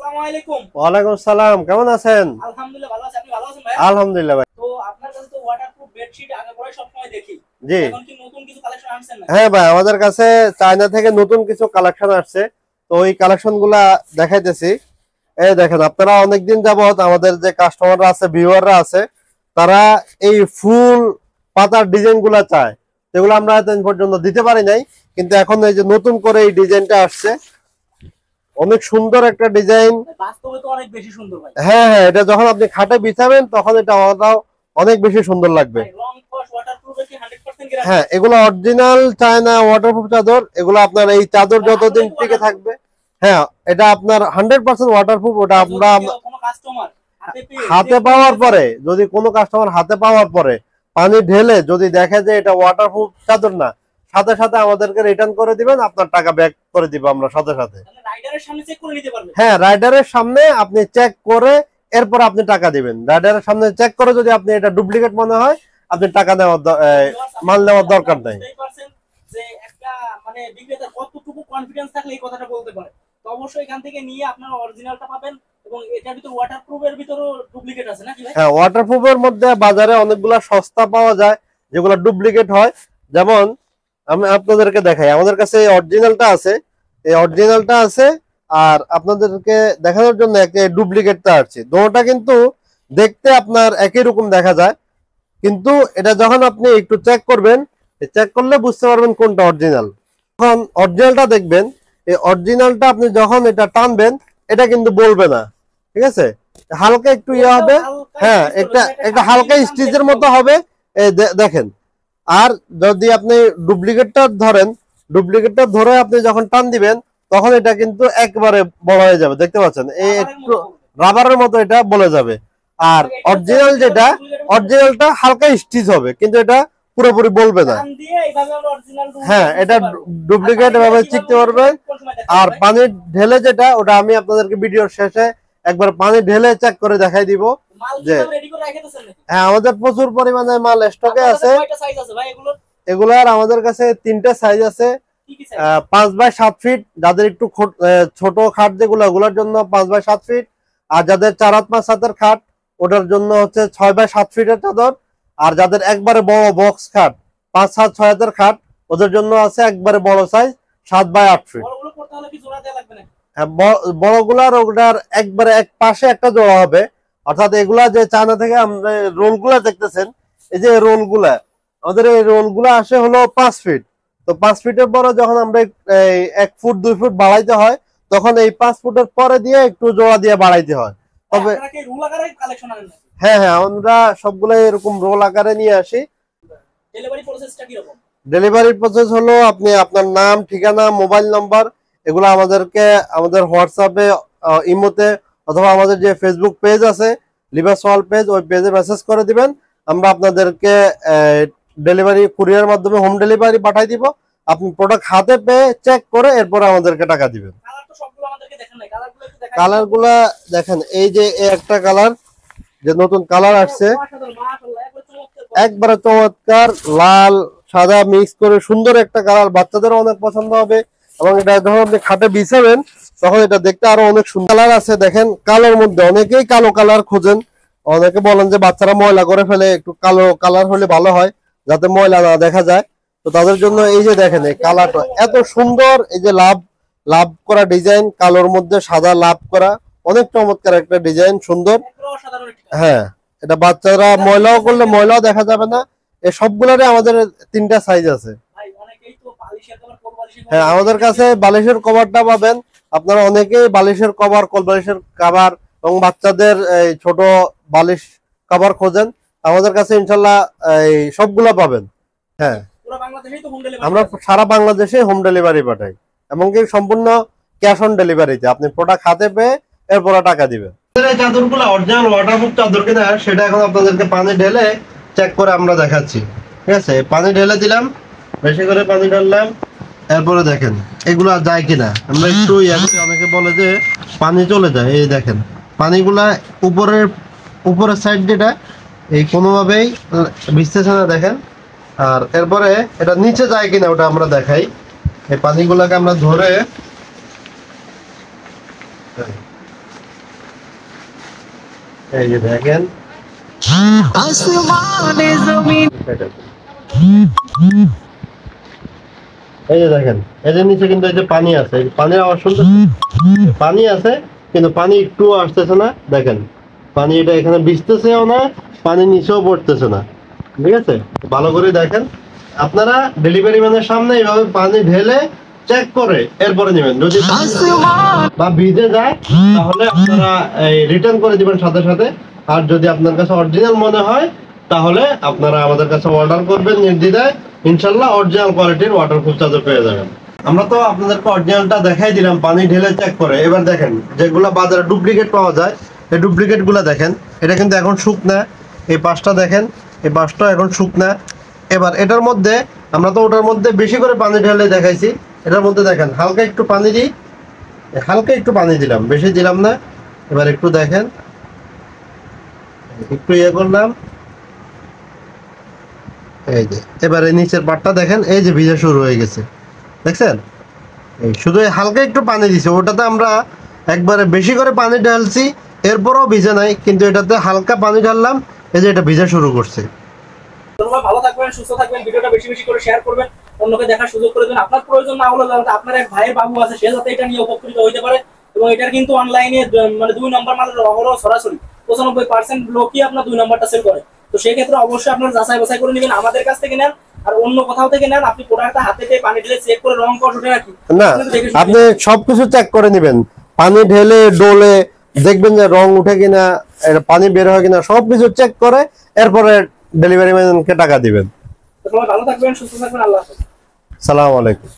আসসালামু আলাইকুম। ওয়ালাইকুম আসসালাম, কেমন আছেন? আলহামদুলিল্লাহ ভালো আছি। আপনি ভালো আছেন ভাই? আলহামদুলিল্লাহ ভাই। তো আপনার কাছে তো ওয়াটারপ্রুফ বেডশিট আগে পরে সব সময় দেখি। জি। এখন কি নতুন কিছু কালেকশন আনছেন নাকি? হ্যাঁ ভাই, আমাদের কাছে চায়না থেকে নতুন কিছু কালেকশন আসছে। তো ওই কালেকশন গুলা দেখাইতেছি। এই দেখেন, আপনারা অনেকদিন যাবত আমাদের যে কাস্টমাররা আছে, ভিউয়াররা আছে, তারা এই ফুল পাতার ডিজাইন গুলা চায়, যেগুলো আমরা এতদিন পর্যন্ত দিতে পারি নাই। কিন্তু এখন এই যে নতুন করে এই ডিজাইনটা আসছে, অনেক সুন্দর একটা ডিজাইন। বাস্তবে তো অনেক বেশি সুন্দর ভাই। হ্যাঁ হ্যাঁ, এটা যখন আপনি খাটে বিছাবেন তখন এটা অনেক বেশি সুন্দর লাগবে। ভাই রং কস ওয়াটারপ্রুফে কি 100% গ্যারান্টি? হ্যাঁ, এগুলো অরিজিনাল চায়না ওয়াটারপ্রুফ চাদর। এগুলো আপনার এই চাদর যতদিন টিকে থাকবে, হ্যাঁ এটা আপনার 100% ওয়াটারপ্রুফ। ওটা আমরা কোনো কাস্টমার হাতে পাওয়ার পরে, যদি কোনো কাস্টমার হাতে পাওয়ার পরে পানি ঢেলে যদি দেখে যে এটা ওয়াটারপ্রুফ চাদর না, সাথে সাথে আমাদেরকে রিটার্ন করে দিবেন, আপনার টাকা ব্যাক করে দিব আমরা সাথে সাথে। রাইডারের সামনে চেক করে নিতে পারবেন। হ্যাঁ, রাইডারের সামনে আপনি চেক করে এরপর আপনি টাকা দিবেন। রাইডারের সামনে চেক করে যদি আপনি এটা ডুপ্লিকেট মনে হয়, আপনি টাকা নেওয়ার মাল নেওয়ার দরকার নাই। যে একটা মানে বিক্রেতার কতটুকু কনফিডেন্স থাকলে এই কথাটা বলতে পারে। তো অবশ্যই এখান থেকে নিয়ে আপনারা অরিজিনালটা পাবেন, এবং এটার ভিতর ওয়াটারপ্রুফের ভিতরও ডুপ্লিকেট আছে নাকি ভাই? হ্যাঁ, ওয়াটারপ্রুফের মধ্যে বাজারে অনেকগুলা সস্তা পাওয়া যায় যেগুলো ডুপ্লিকেট হয়। যেমন আমি আপনাদেরকে দেখাই, আমাদের কাছে এই অরিজিনালটা আছে, এই অরিজিনালটা আছে, আর আপনাদেরকে দেখানোর জন্য একটা ডুপ্লিকেটটা আছে। দুটোটা কিন্তু দেখতে আপনার একই রকম দেখা যায়, কিন্তু এটা যখন আপনি একটু চেক করবেন, চেক করলে বুঝতে পারবেন কোনটা অরিজিনাল। যখন অরিজিনালটা দেখবেন, এই অরিজিনালটা আপনি যখন এটা টানবেন, এটা কিন্তু বলবে না, ঠিক আছে? হালকা একটু ইয়ে হবে, হ্যাঁ একটা হালকা স্টিচের মতো হবে। এই দেখেন। আর যদি আপনি ডুপ্লিকেটটা ধরেন, ডুপ্লিকেটটা ধরে আপনি যখন টান দিবেন, তখন এটা কিন্তু একবারে বড় হয়ে যাবে, দেখতে পাচ্ছেন? এই একটু রাবারের মতো এটা বলে যাবে। আর অরিজিনাল যেটা, অরিজিনালটা হালকা স্টিচ হবে, কিন্তু এটা পুরোপুরি বলবে না। হ্যাঁ, এটা ডুপ্লিকেট এভাবে চিনতে পারবেন। আর পানি ঢেলে যেটা, ওটা আমি আপনাদেরকে ভিডিওর শেষে একবার পানি ঢেলে চেক করে দেখাই দিব যে হ্যাঁ, আমাদের প্রচুর পরিমাণে মাল স্টকে আছে। এগুলার আমাদের কাছে 3টা সাইজ আছে। 5x7 ফিট, যাদের একটু ছোট খাট যেগুলো, ওগুলোর জন্য 5x7 ফিট। আর যাদের 4-5 খাট, ওটার জন্য হচ্ছে 6x7 ফিটের চাদর। আর যাদের একবারে বড় বক্স খাট, 5-7-6 খাট, ওদের জন্য আছে একবারে বড় সাইজ 7x8 ফিট। বড়গুলার ওটার একবারে এক পাশে একটা জোড়া হবে। অর্থাৎ এগুলা যে চায়না থেকে আমরা রোলগুলা দেখতেছেন, এই যে রোলগুলা, আমাদের এই রোলগুলা আসে হলো 5 ফিট। তো 5 ফিটের পরে যখন আমরা 1 ফুট 2 ফুট বাড়াইতে হয়, তখন এই 5 ফুটের পরে দিয়ে একটু জোড়া দিয়ে বাড়াইতে হয়। তবে হ্যাঁ হ্যাঁ, আমরা সবগুলো এরকম রোল আকারে নিয়ে আসি। ডেলিভারি প্রসেস হলো, আপনি আপনার নাম, ঠিকানা, মোবাইল নাম্বার, এগুলো আমাদেরকে আমাদের হোয়াটসঅ্যাপে, ইমোতে, অথবা আমাদের যে ফেসবুক পেজ আছে লিবাস ওয়ার্ল্ড পেজ, ওই পেজে মেসেজ করে দিবেন। আমরা আপনাদেরকে ডেলিভারি কুরিয়ার মাধ্যমে হোম ডেলিভারি পাঠাই দিব। আপনি প্রোডাক্ট হাতে পেয়ে চেক করে এরপরে আমাদেরকে টাকা দিবেন। কালার গুলা দেখেন, এই যে একটা কালার, যে নতুন কালার আসছে, একবারে চমৎকার, লাল সাদা মিক্স করে সুন্দর একটা কালার, বাচ্চাদের অনেক পছন্দ হবে। এবং এটা যখন আপনি খাটে বিছাবেন, তখন এটা দেখতে আরো অনেক সুন্দর। কালার আছে দেখেন, কালোর মধ্যে অনেকেই কালো কালার খোঁজেন। অনেকে বলেন যে বাচ্চারা ময়লা করে ফেলে, একটু কালো কালার হলে ভালো হয়, যাতে ময়লা না দেখা যায়। তো তাদের জন্য এই যে দেখেন, এই কালারটা এত সুন্দর, এই যে লাভ লাভ করা ডিজাইন, কালোর মধ্যে সাদা লাভ করা, অনেক চমৎকার একটা ডিজাইন, সুন্দর। হ্যাঁ, এটা বাচ্চারা ময়লাও করলে ময়লাও দেখা যাবে না। এই সবগুলোরই আমাদের 3টা সাইজ আছে। হ্যাঁ, আমাদের কাছে বালিশের কভারটা পাবেন। আপনারা অনেকেই বালিশের কভার, কোল বালিশের কভার এবং বাচ্চাদের এই ছোট বালিশ কভার খোঁজেন, আমাদের কাছে ইনশাল্লাহ এই সবগুলা পাবেন। হ্যাঁ, আমরা সারা বাংলাদেশে হোম ডেলিভারি পাঠাই, এমনকি সম্পূর্ণ ক্যাশ অন ডেলিভারিতে। আপনি প্রোডাক্ট হাতে পেয়ে এরপর টাকা দিবেন। এই চাদরগুলো অরিজিনাল ওয়াটারপ্রুফ চাদর কিনা, সেটা এখন আপনাদেরকে পানি ঢেলে চেক করে আমরা দেখাচ্ছি, ঠিক আছে? পানি ঢেলে দিলাম, বেশি করে পানি ঢাললাম, এরপরে দেখেন এগুলা যায় কিনা। আমরা একটু অনেকে বলে যে পানি চলে যায়, এই দেখেন পানিগুলা উপরের সাইড যেটা, এই কোনোভাবেই ভিজতেছে না, দেখেন। আর এরপরে এটা নিচে যায় কিনা ওটা আমরা দেখাই। এই পানিগুলাকে আমরা ধরে এই যে দেখেন আসমানে জমিন এই যে দেখেন এই যে নিচে কিন্তু এই যে পানি আছে, এই পানির আওয়াজ শুনতে পানি আছে কিন্তু পানি একটু আসতেছে না। দেখেন পানি এটা এখানে ভিজতেছেও না, পানি নিচেও পড়তেছে না। ঠিক আছে, ভালো করে দেখেন। আপনারা ডেলিভারি ম্যানের সামনে এইভাবে পানি ঢেলে চেক করে এরপরে নেবেন। যদি বা ভিজে যায় তাহলে আপনারা রিটার্ন করে দিবেন সাথে সাথে। আর যদি আপনার কাছে অরিজিনাল মনে হয় তাহলে আপনারা আমাদের কাছে অর্ডার করবেন নির্দ্বিধায়, ইনশাল্লাহ অরিজিনাল কোয়ালিটির ওয়াটারপ্রুফ চার্জার পেয়ে যাবেন। আমরা তো আপনাদেরকে অরিজিনালটা দেখাই দিলাম পানি ঢেলে চেক করে। এবার দেখেন যেগুলো বাজারে ডুপ্লিকেট পাওয়া যায়, এই ডুপ্লিকেট গুলা দেখেন, এটা কিন্তু এখন শুকনা। এই পাশটা দেখেন, এই পাশটা এখন শুকনা। এবার এটার মধ্যে আমরা তো ওটার মধ্যে বেশি করে পানি ঢেলে দেখাইছি, এটার মধ্যে দেখেন হালকা একটু পানি দিই, হালকা একটু পানি দিলাম, বেশি দিলাম না। এবার একটু দেখেন, একটু ইয়ে করলাম, এই যে এবারে নিচের পাটটা দেখেন, এই যে ভিজা শুরু হয়ে গেছে, দেখছেন? এই শুধু হালকা একটু পানি দিছে, ওটাতে আমরা একবারে বেশি করে পানি ঢালছি, এরপরও ভিজে নাই, কিন্তু এটাতে হালকা পানি ঢাললাম, এই যে এটা ভিজা শুরু করছে। তোমরা ভালো থাকবেন, সুস্থ থাকবেন, ভিডিওটা বেশি বেশি করে শেয়ার করবেন, অন্যকে দেখার সুযোগ করে দেবেন। আপনার প্রয়োজন না হলে যাতে আপনার এক ভাইয়ের বাবু আছে সে যাতে এটা নিয়ে উপকৃত হইতে পারে। এবং এটার কিন্তু অনলাইনে মানে 2 নম্বর মালের অহরহ সরাসরি 95% লোকই আপনার 2 নম্বরটা সেল করে। তো সেই ক্ষেত্রে অবশ্যই আপনারা যাচাই বাছাই করে নেবেন, আমাদের কাছ থেকে নেন আর অন্য কোথাও থেকে নেন, আপনি প্রোডাক্টটা হাতে পেয়ে পানি ঢেলে চেক করে রং কষ উঠে রাখি না, আপনি সবকিছু চেক করে নেবেন, পানি ঢেলে ডোলে দেখবেন যে রং উঠে কিনা, এটা পানি বের হয় কিনা, সবকিছু চেক করে এরপরে ডেলিভারি ম্যানকে টাকা দিবেন। তো সবাই ভালো থাকবেন, সুস্থ থাকবেন, আল্লাহ হাফেজ। সালাম আলাইকুম।